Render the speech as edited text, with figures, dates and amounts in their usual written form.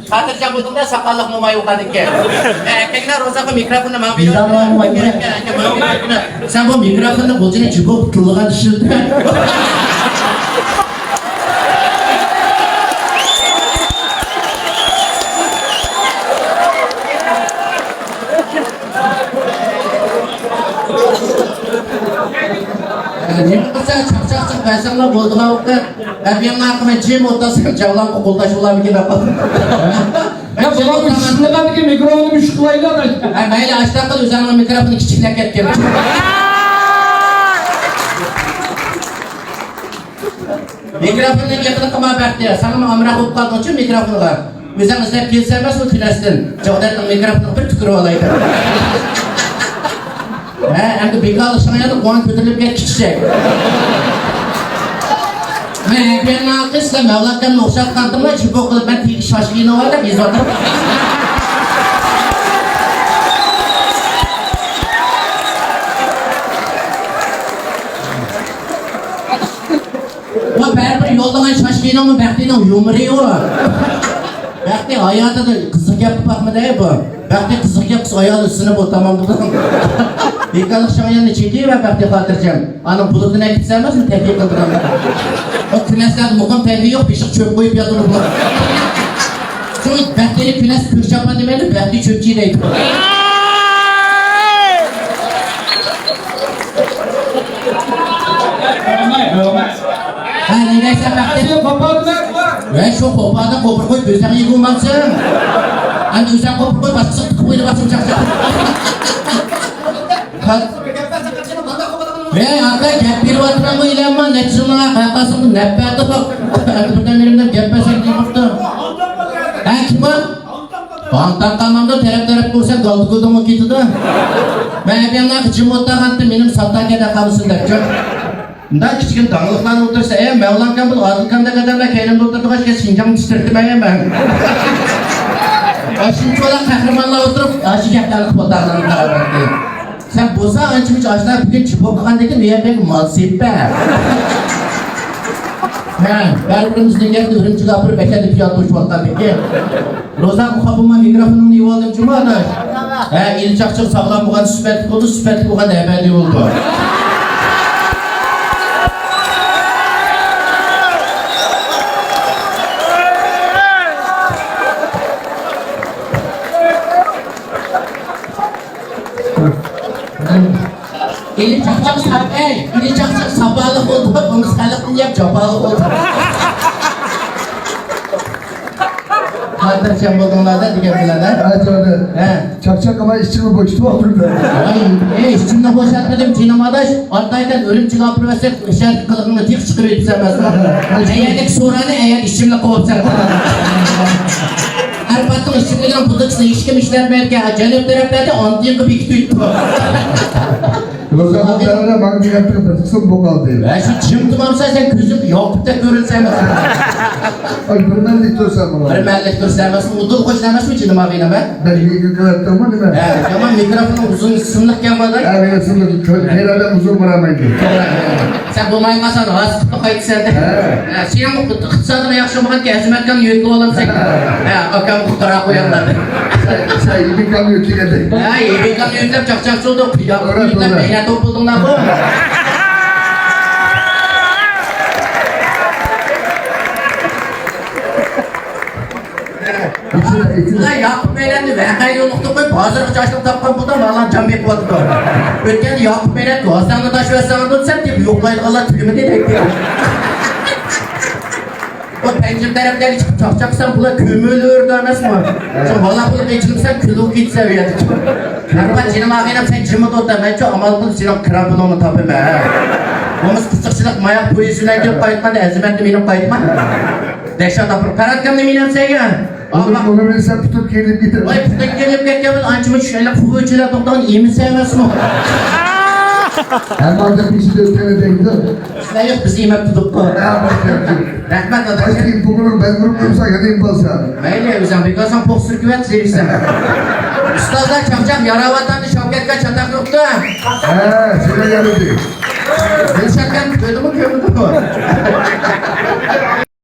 Hatırcam budunda sakallık numay ukadı ki. Erkekler o zaman mikrofonu mavi sen bu mikrofonu bozuna çıkıp kıllığa düşürdün. Ne kadar çapçak başımla bulduğuna vakit benim aklıma cim otasın cavlan kokuldaşılar bir kere yapalım. Ya buna bir şıklıdan ki mikrofonu bir şıklayla da. Böyle açtan kal üzerine mikrofonu küçüklek etken. Mikrofonun yakını kıma bekliyor. Sana amrak olup kaldığın için mikrofonu var. Üzerine izleyip gelsemez o tünesin. Çoğudatın mikrofonu bir tükürü olaydı. Hem de bir kalışına ya da kuan kötülüp gel küçecek. Ben nakısla Mevlak'tan noksat kantımla çubuk kılıp ben teki şaşkıyını var da biz oturup. O berber yoldan şaşkıyını mı bekliğine yumruyor. Bekli hayata da kızık yapıp bakma değil bu. Bekli kızık yapıp ayağın üstüne bu tamam bu. Bir kalık şayanı çekiyor ve bekli hatırlayacağım. Anam bulutuna gitsemez mi tepki kıldıram. O küneslerde muham tepki yok, pişik çöp koyup yadırır bu. Çünkü bekli'nin künes kürş yapan demeli, bekli çöpçüyleydi. Ha neyse bekli. Ben şu kopada kopur koy gözden yıkılmazsın. Hani gözden kopur koy basıp tıkıyla basıp çakacak. Ve arka gap bir vatıramı ilanma neçizimına kakasını nepperdi bak. Buradan elimden gepmesek diye baktım. Ha kim var? Bantan kanamda terep kursan kaldı kodumu gitti de. Ben hep yanına kıçım ottağantı benim sattakede kalısın der. Bundan küçükün dağlıktan otursa Mevlankan bu adılkanda kadarla kendimde oturdu kaç kez Şincan düştürdüm ben. Şimdi olan kahramanla oturup acı geplerlik fotoğraflarını karar verdi. Sen boza ançımıç açlar bugün çıpokakandaki niye pek malsip be? Berbirimizden geldi ürüncü kapırı bekledi fiyatlı uçmaktan peki. Rozan bu kapıma mikrofonunu yuvaldım cuma da. İli çakçık sağlam buğan süperlik oldu, süperlik buğan ebedi oldu. İli çakçık sabahlık oldu, omuzkalık yap cabalık oldu. Hatta sen bulduğunlarda diyebilirler. Evet öyle. Çakçak ama işçimi boştu oturdu. İşçimden boşaltmadım Çinamadaş. Altaydan ölüm çıkapır ve sen işaret kılıkını dik çıkırıyor etsemez. Eğerlik soranı eğer işçimle kovupsan. Erbatın işçimliğine budıksın işkim işler belki. Cenab taraflarda antiyakı bir kütüydü. O zaman da bana bir yaptık patıksın bu kaldı. Ben şu çımtımamsa sen gözüm yapıp da görünsemez. Ay bundan diktorsan bana. Hürmetlik görsemez, udul koşsamaz mı Çinam abine ben? Ben bir kalıptım mı değil mi? Evet, ama mikrofonu uzun sımlık gelmeden. Evet, sımlık. Herhalde uzun varamaydı. Sen bu mayıngasan az kutlu kayıt sende. Senin bu kıtsadına yakışamadan ki hizmetten yüklü olan sen. Akam kutlara koyanlar. Sen iyi kamyon tükedi. İyi bir kamyon yüklep çakçak oldu. Yüklep beyne topuldun lan bu. Ulan Yakup Bey'lendi ve kayrılıkta koy bazı çarşılık tapkan bu da malan cam bir kuatı var. Ötken Yakup Bey'lendi hastanı taş ve sanatın sen deyip yoklayın Allah tülümü de o pencim tarafları çıkıp çakacaksan buna kömürlü ördemez mi? Sonra valla bunu geçirirsen külü git seviyede. Arba Çin'im ağabeyim sen cimit ol da ben çok amal kıl Çin'im krabını onu tapayım ha. Omuz kısıkçılık mayak poeziyle gelip kayıtman da ezimetli benim kayıtman. Dehşat apır karatkamda benim sevgen. Onu beni sen tutup gelip getir. Ay tutup gelip getirmez ancımı şöyle kuvvetçiler doktorun iyi mi sevmez mi? Hem bazen bir şey gösterine değildi. İşte yok bizi yemek tutup bu. Rahmet adaşım. Başka bugünün ben grupluyorsa yanayım balsa. Öyle güzel bir kazan pok sürküvet sevişsem. Ustazlar çapacak yara vatanı şavketka çatak yoktu. Şöyle yanıydı. Ben şarkın köydü mü köydü mü?